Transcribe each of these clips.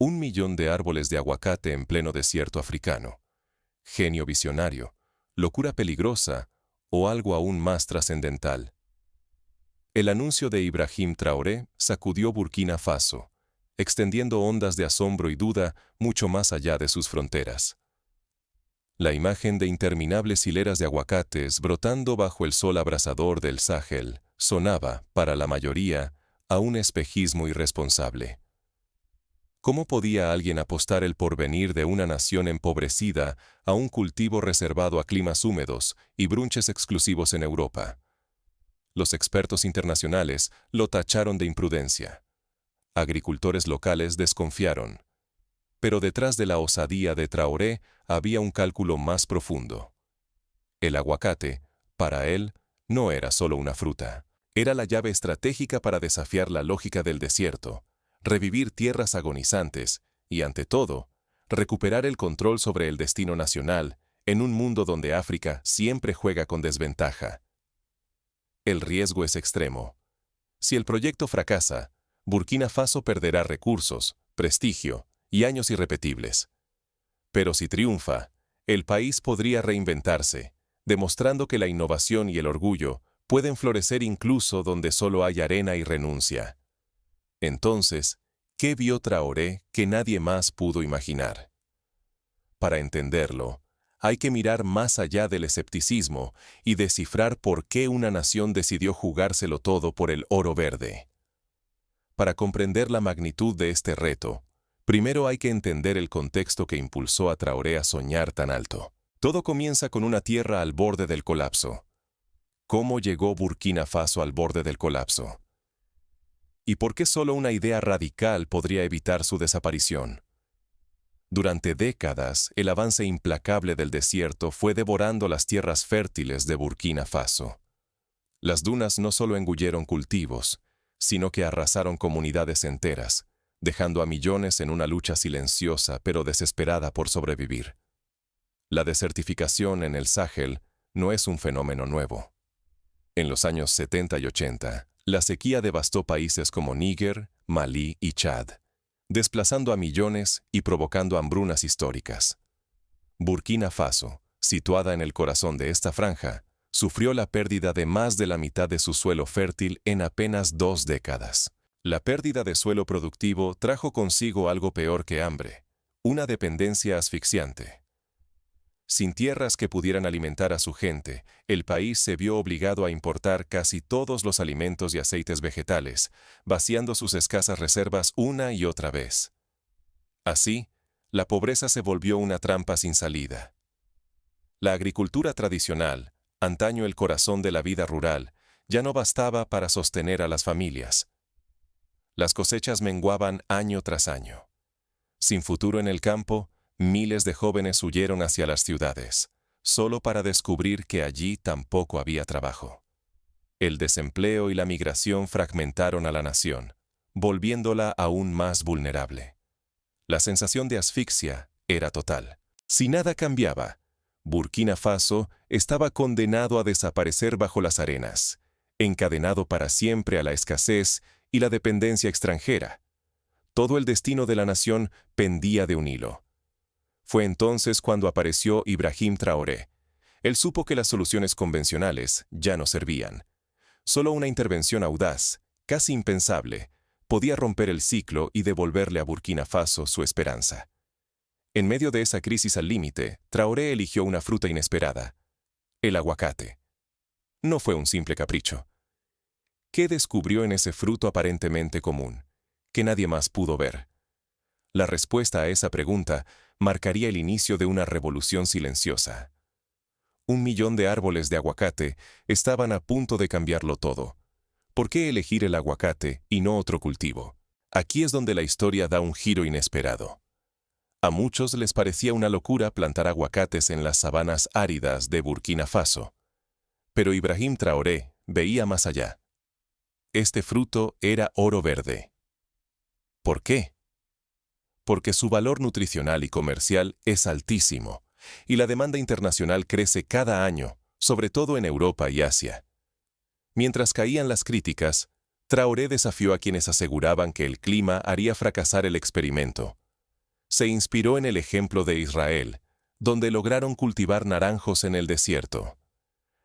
1 millón de árboles de aguacate en pleno desierto africano. Genio visionario, locura peligrosa o algo aún más trascendental. El anuncio de Ibrahim Traoré sacudió Burkina Faso, extendiendo ondas de asombro y duda mucho más allá de sus fronteras. La imagen de interminables hileras de aguacates brotando bajo el sol abrasador del Sahel sonaba, para la mayoría, a un espejismo irresponsable. ¿Cómo podía alguien apostar el porvenir de una nación empobrecida a un cultivo reservado a climas húmedos y brunches exclusivos en Europa? Los expertos internacionales lo tacharon de imprudencia. Agricultores locales desconfiaron. Pero detrás de la osadía de Traoré había un cálculo más profundo. El aguacate, para él, no era solo una fruta. Era la llave estratégica para desafiar la lógica del desierto, revivir tierras agonizantes y, ante todo, recuperar el control sobre el destino nacional en un mundo donde África siempre juega con desventaja. El riesgo es extremo. Si el proyecto fracasa, Burkina Faso perderá recursos, prestigio y años irrepetibles. Pero si triunfa, el país podría reinventarse, demostrando que la innovación y el orgullo pueden florecer incluso donde solo hay arena y renuncia. Entonces, ¿qué vio Traoré que nadie más pudo imaginar? Para entenderlo, hay que mirar más allá del escepticismo y descifrar por qué una nación decidió jugárselo todo por el oro verde. Para comprender la magnitud de este reto, primero hay que entender el contexto que impulsó a Traoré a soñar tan alto. Todo comienza con una tierra al borde del colapso. ¿Cómo llegó Burkina Faso al borde del colapso? ¿Y por qué solo una idea radical podría evitar su desaparición? Durante décadas, el avance implacable del desierto fue devorando las tierras fértiles de Burkina Faso. Las dunas no solo engulleron cultivos, sino que arrasaron comunidades enteras, dejando a millones en una lucha silenciosa pero desesperada por sobrevivir. La desertificación en el Sahel no es un fenómeno nuevo. En los años 70 y 80, la sequía devastó países como Níger, Malí y Chad, desplazando a millones y provocando hambrunas históricas. Burkina Faso, situada en el corazón de esta franja, sufrió la pérdida de más de la mitad de su suelo fértil en apenas 2 décadas. La pérdida de suelo productivo trajo consigo algo peor que hambre, una dependencia asfixiante. Sin tierras que pudieran alimentar a su gente, el país se vio obligado a importar casi todos los alimentos y aceites vegetales, vaciando sus escasas reservas una y otra vez. Así, la pobreza se volvió una trampa sin salida. La agricultura tradicional, antaño el corazón de la vida rural, ya no bastaba para sostener a las familias. Las cosechas menguaban año tras año. Sin futuro en el campo, miles de jóvenes huyeron hacia las ciudades, solo para descubrir que allí tampoco había trabajo. El desempleo y la migración fragmentaron a la nación, volviéndola aún más vulnerable. La sensación de asfixia era total. Si nada cambiaba, Burkina Faso estaba condenado a desaparecer bajo las arenas, encadenado para siempre a la escasez y la dependencia extranjera. Todo el destino de la nación pendía de un hilo. Fue entonces cuando apareció Ibrahim Traoré. Él supo que las soluciones convencionales ya no servían. Solo una intervención audaz, casi impensable, podía romper el ciclo y devolverle a Burkina Faso su esperanza. En medio de esa crisis al límite, Traoré eligió una fruta inesperada: el aguacate. No fue un simple capricho. ¿Qué descubrió en ese fruto aparentemente común, que nadie más pudo ver? La respuesta a esa pregunta marcaría el inicio de una revolución silenciosa. 1 millón de árboles de aguacate estaban a punto de cambiarlo todo. ¿Por qué elegir el aguacate y no otro cultivo? Aquí es donde la historia da un giro inesperado. A muchos les parecía una locura plantar aguacates en las sabanas áridas de Burkina Faso. Pero Ibrahim Traoré veía más allá. Este fruto era oro verde. ¿Por qué? Porque su valor nutricional y comercial es altísimo, y la demanda internacional crece cada año, sobre todo en Europa y Asia. Mientras caían las críticas, Traoré desafió a quienes aseguraban que el clima haría fracasar el experimento. Se inspiró en el ejemplo de Israel, donde lograron cultivar naranjos en el desierto.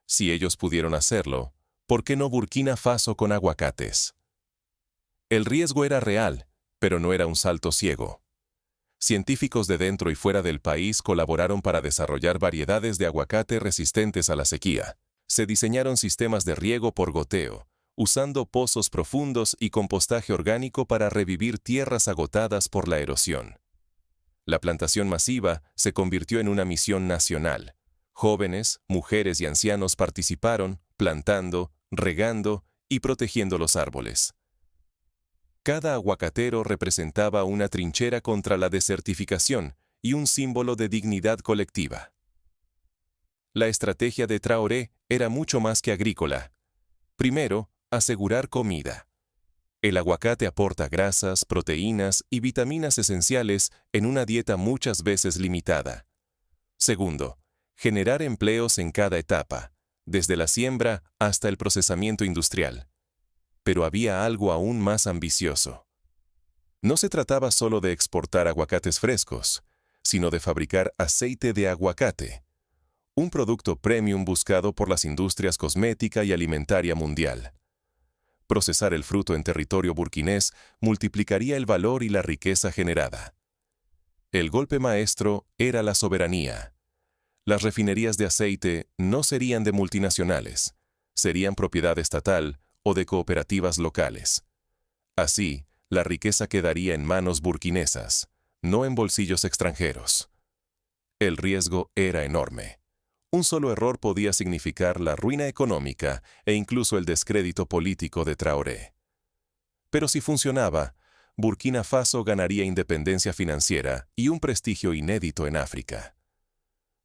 Si ellos pudieron hacerlo, ¿por qué no Burkina Faso con aguacates? El riesgo era real, pero no era un salto ciego. Científicos de dentro y fuera del país colaboraron para desarrollar variedades de aguacate resistentes a la sequía. Se diseñaron sistemas de riego por goteo, usando pozos profundos y compostaje orgánico para revivir tierras agotadas por la erosión. La plantación masiva se convirtió en una misión nacional. Jóvenes, mujeres y ancianos participaron, plantando, regando y protegiendo los árboles. Cada aguacatero representaba una trinchera contra la desertificación y un símbolo de dignidad colectiva. La estrategia de Traoré era mucho más que agrícola. Primero, asegurar comida. El aguacate aporta grasas, proteínas y vitaminas esenciales en una dieta muchas veces limitada. Segundo, generar empleos en cada etapa, desde la siembra hasta el procesamiento industrial. Pero había algo aún más ambicioso. No se trataba solo de exportar aguacates frescos, sino de fabricar aceite de aguacate, un producto premium buscado por las industrias cosmética y alimentaria mundial. Procesar el fruto en territorio burkinés multiplicaría el valor y la riqueza generada. El golpe maestro era la soberanía. Las refinerías de aceite no serían de multinacionales, serían propiedad estatal o de cooperativas locales. Así, la riqueza quedaría en manos burkinesas, no en bolsillos extranjeros. El riesgo era enorme. Un solo error podía significar la ruina económica e incluso el descrédito político de Traoré. Pero si funcionaba, Burkina Faso ganaría independencia financiera y un prestigio inédito en África.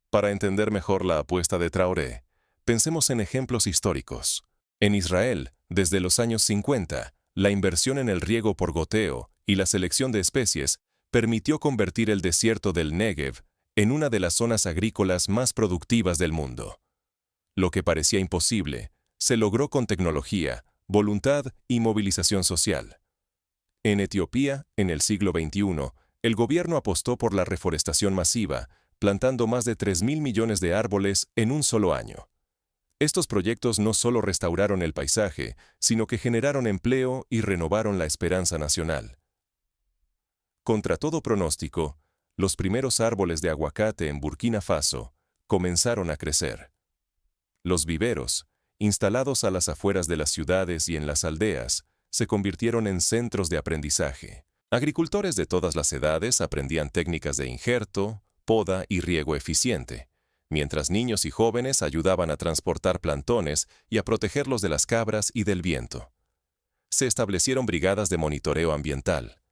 Para entender mejor la apuesta de Traoré, pensemos en ejemplos históricos. En Israel, desde los años 50, la inversión en el riego por goteo y la selección de especies permitió convertir el desierto del Negev en una de las zonas agrícolas más productivas del mundo. Lo que parecía imposible, se logró con tecnología, voluntad y movilización social. En Etiopía, en el siglo XXI, el gobierno apostó por la reforestación masiva, plantando más de 3.000 millones de árboles en un solo año. Estos proyectos no solo restauraron el paisaje, sino que generaron empleo y renovaron la esperanza nacional. Contra todo pronóstico, los primeros árboles de aguacate en Burkina Faso comenzaron a crecer. Los viveros, instalados a las afueras de las ciudades y en las aldeas, se convirtieron en centros de aprendizaje. Agricultores de todas las edades aprendían técnicas de injerto, poda y riego eficiente, mientras niños y jóvenes ayudaban a transportar plantones y a protegerlos de las cabras y del viento. Se establecieron brigadas de monitoreo ambiental.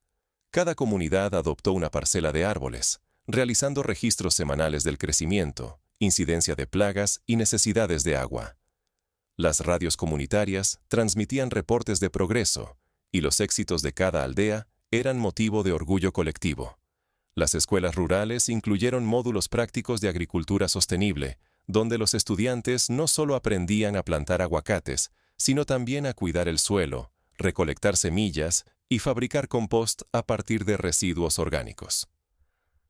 Cada comunidad adoptó una parcela de árboles, realizando registros semanales del crecimiento, incidencia de plagas y necesidades de agua. Las radios comunitarias transmitían reportes de progreso, y los éxitos de cada aldea eran motivo de orgullo colectivo. Las escuelas rurales incluyeron módulos prácticos de agricultura sostenible, donde los estudiantes no solo aprendían a plantar aguacates, sino también a cuidar el suelo, recolectar semillas y fabricar compost a partir de residuos orgánicos.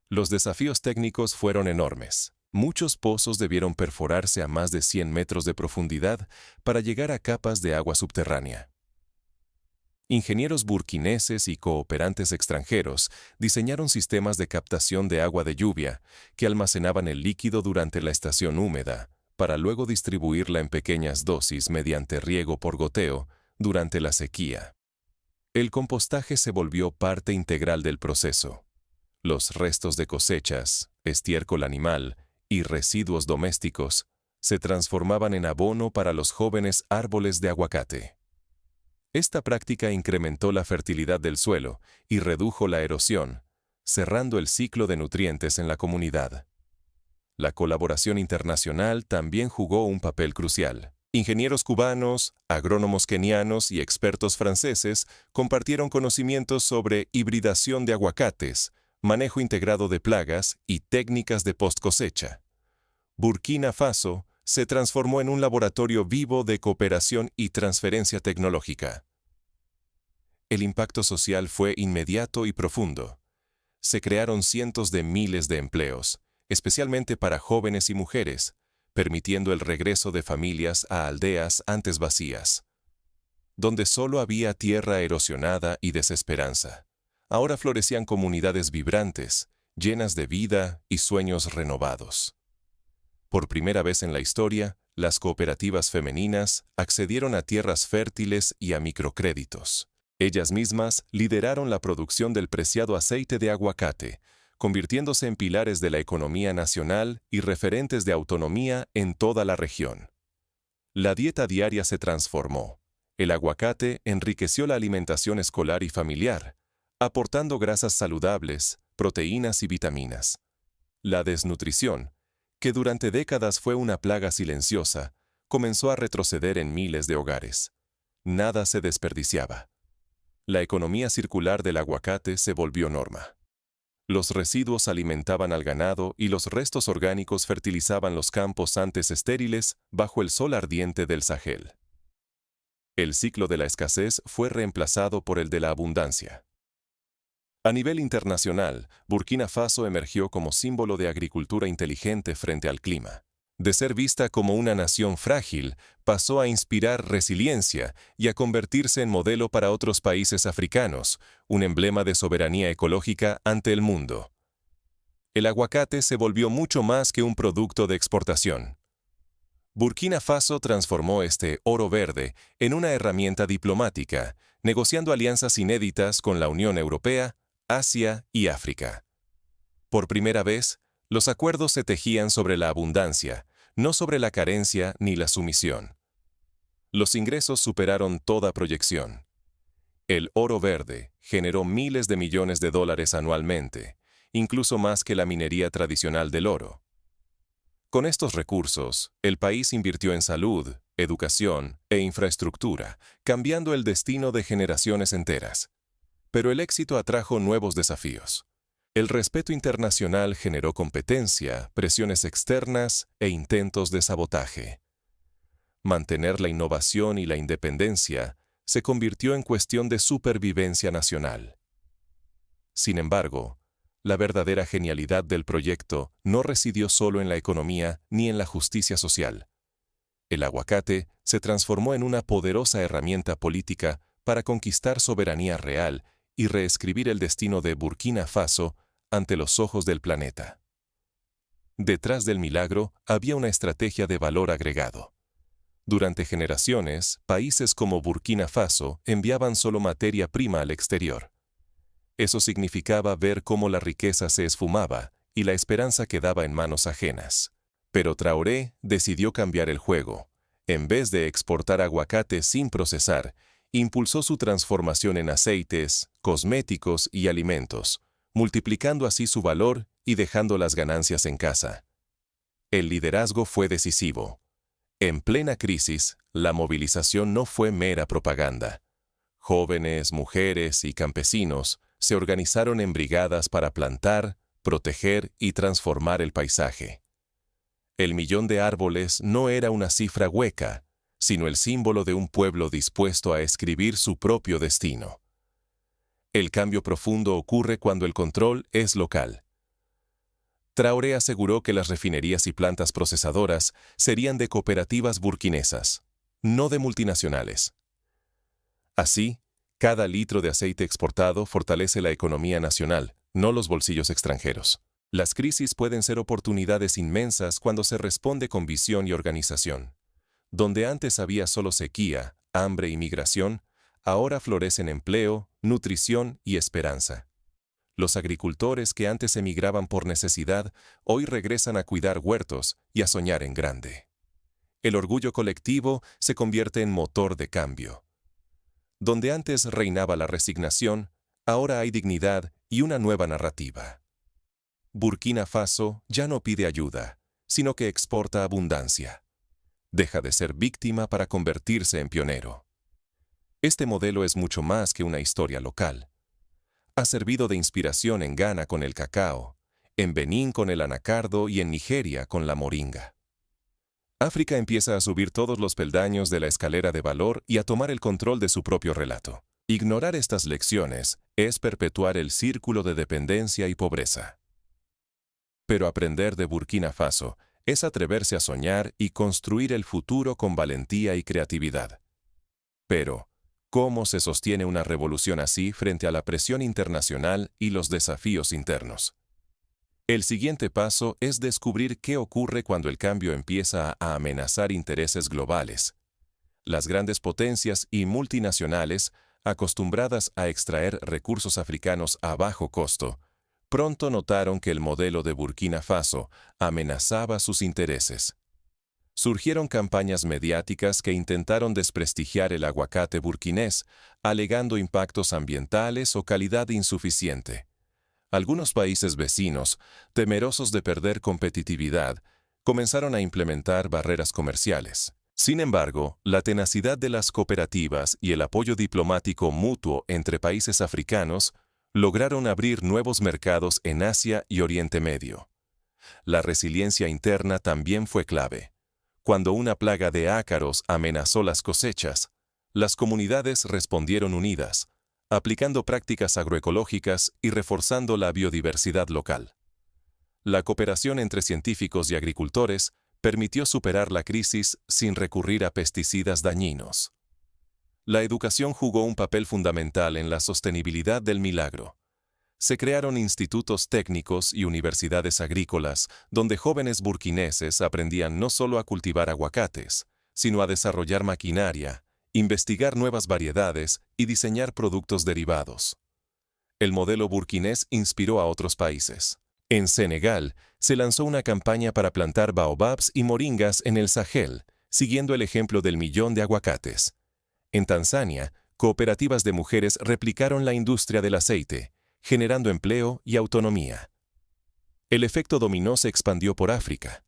Los desafíos técnicos fueron enormes. Muchos pozos debieron perforarse a más de 100 metros de profundidad para llegar a capas de agua subterránea. Ingenieros burkineses y cooperantes extranjeros diseñaron sistemas de captación de agua de lluvia que almacenaban el líquido durante la estación húmeda, para luego distribuirla en pequeñas dosis mediante riego por goteo durante la sequía. El compostaje se volvió parte integral del proceso. Los restos de cosechas, estiércol animal y residuos domésticos se transformaban en abono para los jóvenes árboles de aguacate. Esta práctica incrementó la fertilidad del suelo y redujo la erosión, cerrando el ciclo de nutrientes en la comunidad. La colaboración internacional también jugó un papel crucial. Ingenieros cubanos, agrónomos kenianos y expertos franceses compartieron conocimientos sobre hibridación de aguacates, manejo integrado de plagas y técnicas de post-cosecha. Burkina Faso se transformó en un laboratorio vivo de cooperación y transferencia tecnológica. El impacto social fue inmediato y profundo. Se crearon cientos de miles de empleos, especialmente para jóvenes y mujeres, permitiendo el regreso de familias a aldeas antes vacías, donde solo había tierra erosionada y desesperanza. Ahora florecían comunidades vibrantes, llenas de vida y sueños renovados. Por primera vez en la historia, las cooperativas femeninas accedieron a tierras fértiles y a microcréditos. Ellas mismas lideraron la producción del preciado aceite de aguacate, convirtiéndose en pilares de la economía nacional y referentes de autonomía en toda la región. La dieta diaria se transformó. El aguacate enriqueció la alimentación escolar y familiar, aportando grasas saludables, proteínas y vitaminas. La desnutrición, que durante décadas fue una plaga silenciosa, comenzó a retroceder en miles de hogares. Nada se desperdiciaba. La economía circular del aguacate se volvió norma. Los residuos alimentaban al ganado y los restos orgánicos fertilizaban los campos antes estériles bajo el sol ardiente del Sahel. El ciclo de la escasez fue reemplazado por el de la abundancia. A nivel internacional, Burkina Faso emergió como símbolo de agricultura inteligente frente al clima. De ser vista como una nación frágil, pasó a inspirar resiliencia y a convertirse en modelo para otros países africanos, un emblema de soberanía ecológica ante el mundo. El aguacate se volvió mucho más que un producto de exportación. Burkina Faso transformó este oro verde en una herramienta diplomática, negociando alianzas inéditas con la Unión Europea, Asia y África. Por primera vez, los acuerdos se tejían sobre la abundancia, no sobre la carencia ni la sumisión. Los ingresos superaron toda proyección. El oro verde generó miles de millones de dólares anualmente, incluso más que la minería tradicional del oro. Con estos recursos, el país invirtió en salud, educación e infraestructura, cambiando el destino de generaciones enteras. Pero el éxito atrajo nuevos desafíos. El respeto internacional generó competencia, presiones externas e intentos de sabotaje. Mantener la innovación y la independencia se convirtió en cuestión de supervivencia nacional. Sin embargo, la verdadera genialidad del proyecto no residió solo en la economía ni en la justicia social. El aguacate se transformó en una poderosa herramienta política para conquistar soberanía real y reescribir el destino de Burkina Faso ante los ojos del planeta. Detrás del milagro había una estrategia de valor agregado. Durante generaciones, países como Burkina Faso enviaban solo materia prima al exterior. Eso significaba ver cómo la riqueza se esfumaba y la esperanza quedaba en manos ajenas. Pero Traoré decidió cambiar el juego. En vez de exportar aguacate sin procesar, impulsó su transformación en aceites, cosméticos y alimentos, multiplicando así su valor y dejando las ganancias en casa. El liderazgo fue decisivo. En plena crisis, la movilización no fue mera propaganda. Jóvenes, mujeres y campesinos se organizaron en brigadas para plantar, proteger y transformar el paisaje. El 1.000.000 de árboles no era una cifra hueca, sino el símbolo de un pueblo dispuesto a escribir su propio destino. El cambio profundo ocurre cuando el control es local. Traoré aseguró que las refinerías y plantas procesadoras serían de cooperativas burkinesas, no de multinacionales. Así, cada litro de aceite exportado fortalece la economía nacional, no los bolsillos extranjeros. Las crisis pueden ser oportunidades inmensas cuando se responde con visión y organización. Donde antes había solo sequía, hambre y migración, ahora florecen empleo, nutrición y esperanza. Los agricultores que antes emigraban por necesidad, hoy regresan a cuidar huertos y a soñar en grande. El orgullo colectivo se convierte en motor de cambio. Donde antes reinaba la resignación, ahora hay dignidad y una nueva narrativa. Burkina Faso ya no pide ayuda, sino que exporta abundancia. Deja de ser víctima para convertirse en pionero. Este modelo es mucho más que una historia local. Ha servido de inspiración en Ghana con el cacao, en Benín con el anacardo y en Nigeria con la moringa. África empieza a subir todos los peldaños de la escalera de valor y a tomar el control de su propio relato. Ignorar estas lecciones es perpetuar el círculo de dependencia y pobreza. Pero aprender de Burkina Faso es atreverse a soñar y construir el futuro con valentía y creatividad. Pero, ¿cómo se sostiene una revolución así frente a la presión internacional y los desafíos internos? El siguiente paso es descubrir qué ocurre cuando el cambio empieza a amenazar intereses globales. Las grandes potencias y multinacionales, acostumbradas a extraer recursos africanos a bajo costo, pronto notaron que el modelo de Burkina Faso amenazaba sus intereses. Surgieron campañas mediáticas que intentaron desprestigiar el aguacate burkinés, alegando impactos ambientales o calidad insuficiente. Algunos países vecinos, temerosos de perder competitividad, comenzaron a implementar barreras comerciales. Sin embargo, la tenacidad de las cooperativas y el apoyo diplomático mutuo entre países africanos lograron abrir nuevos mercados en Asia y Oriente Medio. La resiliencia interna también fue clave. Cuando una plaga de ácaros amenazó las cosechas, las comunidades respondieron unidas, aplicando prácticas agroecológicas y reforzando la biodiversidad local. La cooperación entre científicos y agricultores permitió superar la crisis sin recurrir a pesticidas dañinos. La educación jugó un papel fundamental en la sostenibilidad del milagro. Se crearon institutos técnicos y universidades agrícolas donde jóvenes burkineses aprendían no solo a cultivar aguacates, sino a desarrollar maquinaria, investigar nuevas variedades y diseñar productos derivados. El modelo burkinés inspiró a otros países. En Senegal, se lanzó una campaña para plantar baobabs y moringas en el Sahel, siguiendo el ejemplo del millón de aguacates. En Tanzania, cooperativas de mujeres replicaron la industria del aceite, generando empleo y autonomía. El efecto dominó se expandió por África.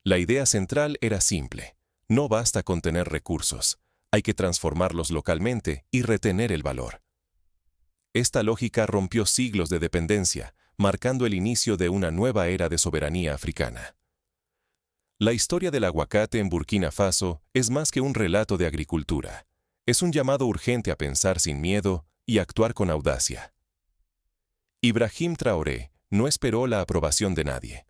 La idea central era simple: no basta con tener recursos, hay que transformarlos localmente y retener el valor. Esta lógica rompió siglos de dependencia, marcando el inicio de una nueva era de soberanía africana. La historia del aguacate en Burkina Faso es más que un relato de agricultura. Es un llamado urgente a pensar sin miedo y actuar con audacia. Ibrahim Traoré no esperó la aprobación de nadie.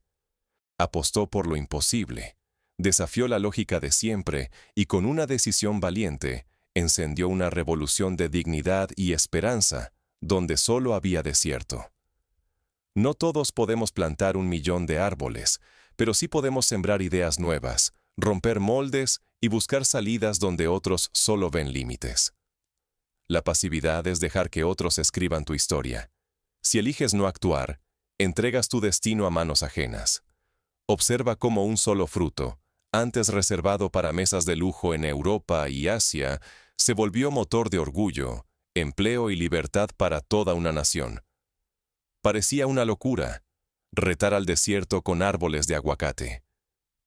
Apostó por lo imposible, desafió la lógica de siempre y con una decisión valiente encendió una revolución de dignidad y esperanza donde solo había desierto. No todos podemos plantar 1.000.000 de árboles, pero sí podemos sembrar ideas nuevas, romper moldes y buscar salidas donde otros solo ven límites. La pasividad es dejar que otros escriban tu historia. Si eliges no actuar, entregas tu destino a manos ajenas. Observa cómo un solo fruto, antes reservado para mesas de lujo en Europa y Asia, se volvió motor de orgullo, empleo y libertad para toda una nación. Parecía una locura, retar al desierto con árboles de aguacate.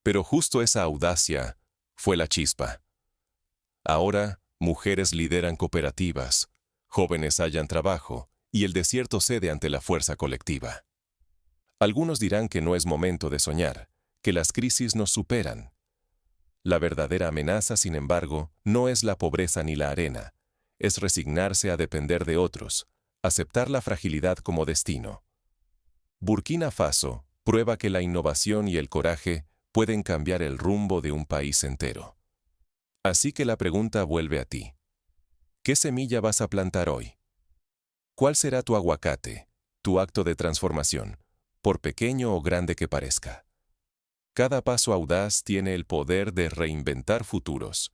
Pero justo esa audacia fue la chispa. Ahora, mujeres lideran cooperativas, jóvenes hallan trabajo, y el desierto cede ante la fuerza colectiva. Algunos dirán que no es momento de soñar, que las crisis nos superan. La verdadera amenaza, sin embargo, no es la pobreza ni la arena, es resignarse a depender de otros, aceptar la fragilidad como destino. Burkina Faso prueba que la innovación y el coraje pueden cambiar el rumbo de un país entero. Así que la pregunta vuelve a ti. ¿Qué semilla vas a plantar hoy? ¿Cuál será tu aguacate, tu acto de transformación, por pequeño o grande que parezca? Cada paso audaz tiene el poder de reinventar futuros.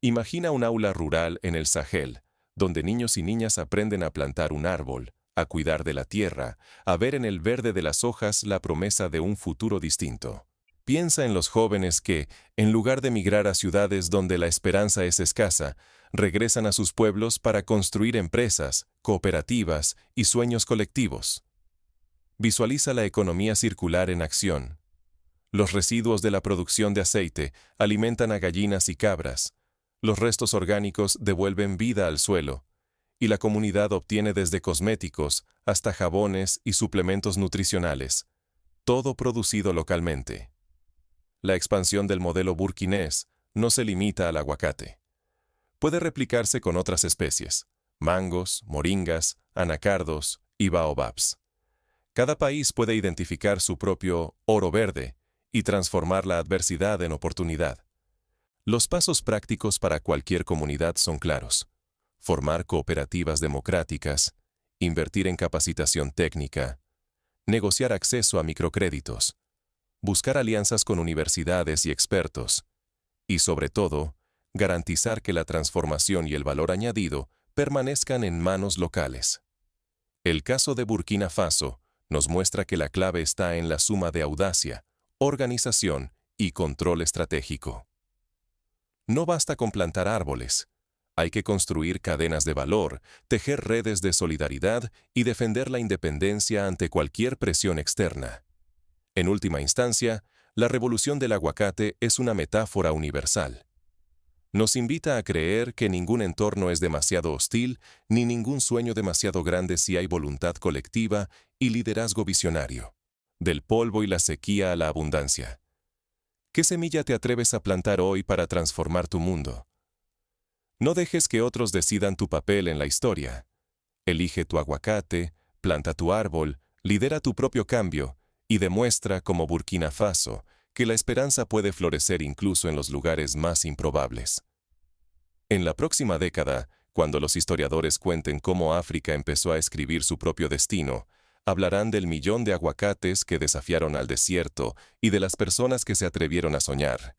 Imagina un aula rural en el Sahel, donde niños y niñas aprenden a plantar un árbol, a cuidar de la tierra, a ver en el verde de las hojas la promesa de un futuro distinto. Piensa en los jóvenes que, en lugar de migrar a ciudades donde la esperanza es escasa, regresan a sus pueblos para construir empresas, cooperativas y sueños colectivos. Visualiza la economía circular en acción. Los residuos de la producción de aceite alimentan a gallinas y cabras. Los restos orgánicos devuelven vida al suelo, y la comunidad obtiene desde cosméticos hasta jabones y suplementos nutricionales, todo producido localmente. La expansión del modelo burkinés no se limita al aguacate. Puede replicarse con otras especies: mangos, moringas, anacardos y baobabs. Cada país puede identificar su propio oro verde y transformar la adversidad en oportunidad. Los pasos prácticos para cualquier comunidad son claros: formar cooperativas democráticas, invertir en capacitación técnica, negociar acceso a microcréditos, buscar alianzas con universidades y expertos, y sobre todo, garantizar que la transformación y el valor añadido permanezcan en manos locales. El caso de Burkina Faso nos muestra que la clave está en la suma de audacia, organización y control estratégico. No basta con plantar árboles. Hay que construir cadenas de valor, tejer redes de solidaridad y defender la independencia ante cualquier presión externa. En última instancia, la revolución del aguacate es una metáfora universal. Nos invita a creer que ningún entorno es demasiado hostil ni ningún sueño demasiado grande si hay voluntad colectiva y liderazgo visionario. Del polvo y la sequía a la abundancia. ¿Qué semilla te atreves a plantar hoy para transformar tu mundo? No dejes que otros decidan tu papel en la historia. Elige tu aguacate, planta tu árbol, lidera tu propio cambio y demuestra, como Burkina Faso, que la esperanza puede florecer incluso en los lugares más improbables. En la próxima década, cuando los historiadores cuenten cómo África empezó a escribir su propio destino, hablarán del millón de aguacates que desafiaron al desierto y de las personas que se atrevieron a soñar.